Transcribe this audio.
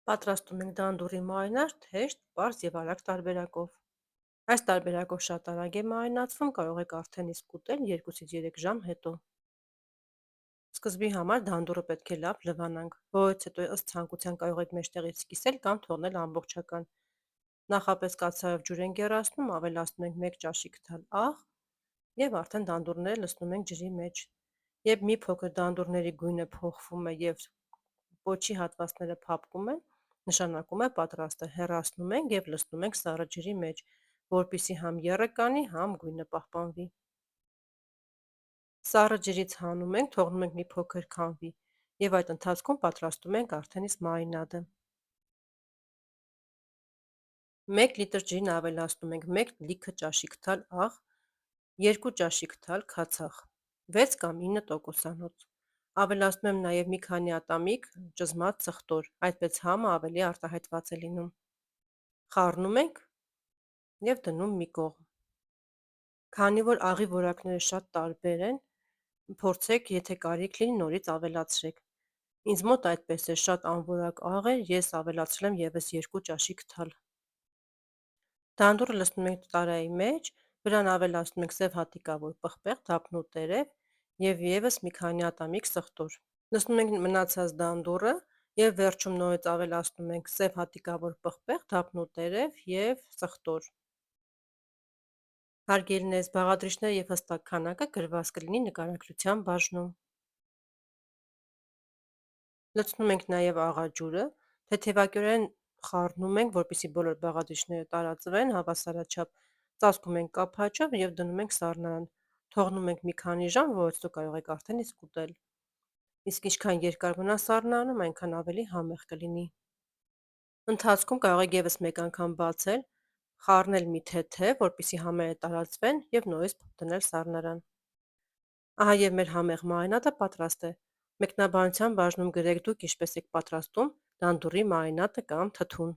Պատրաստում ենք դանդուրի մարինար հեշտ, պարզ և արագ տարբերակով։ Այս տարբերակով շատ արագ է մարինացվում, կարող եք արդեն իսկ ուտել 2-ից 3 ժամ հետո։ Սկզբի համար դանդուրը պետք է լավ լվանանք, որից հետո ըստ ցանկության կարող եք մեջտեղից կիսել կամ թողնել ամբողջական։ Նախապես կաթսայով ջուր ենք եռացնում, ավելացնում ենք 1 ճաշի քթալ աղ և արդեն դանդուրները լցնում ենք ջրի մեջ։ Երբ մի փոքր դանդուրների գույնը փոխվում է և պոչի հատվածները փափկում են, նշանակում է պատրաստ է, հեռացնում ենք և լցնում ենք սառը ջրի մեջ, որպեսզի համ եռը կանի, համ գույնը պահպանվի։ Սառը ջրից հանում ենք, թողնում ենք մի փոքր քամվի և այդ ընթացքում պատրաստում ենք արդեն իսկ մարինադը։ 1 լիտր ջրին ավելացնում ենք 1 լիքը ճաշի քթալ աղ, 2 ճաշի քթալ քացախ, 6 կամ 9%-անոց։ Ավելացնում եմ նաև մի քանի ատամիկ ճզմած ծխտոր, այդպես համը ավելի արտահայտված է լինում։ Խառնում ենք և դնում մի կողմ։ Քանի որ աղի որակները շատ տարբեր են, փորձեք, եթե կարիք լինի, նորից ավելացրեք։ Ինձ մոտ այդպես է, շատ անորակ աղ էր, ես ավելացրել եմ ևս 2 ճաշի քթալ։ Դանդուրը լցնում ենք տարայի մեջ, վրան ավելացնում ենք սև հատիկավոր պղպեղ, թափնու տերև և ևս մի քանի ատամիկ սխտոր։ Լցնում ենք մնացած դանդուրը և վերջում նորից ավելացնում ենք սև հատիկավոր պղպեղ, թափնու տերև և սխտոր։ Հարգելիներս, բաղադրիչները և հստակ քանակը գրված կլինի նկարագրության բաժնում։ Լցնում ենք նաև աղաջուրը, թեթևակյորեն խառնում ենք, որպեսզի բոլոր բաղադրիչները տարածվեն հավասարաչափ, ծածկում ենք կափաչով և դնում ենք սառնարան։ Թողնում ենք մի քանի ժամ, որից հետո կարող եք արդեն իսկ ուտել։ Իսկ ինչքան երկար մնա սառնարանում, այնքան ավելի համեղ կլինի։ Ընթացքում կարող եք ևս մեկ անգամ բացել, խառնել մի թեթև, որպեսզի համերը տարածվեն և նորից դնել սառնարան։ Ահա և մեր համեղ մարինադը պատրաստ է։ Մեկնաբանության բաժնում գրեք դուք ինչպես եք պատրաստում դանդուրի մարինադը կամ թթուն։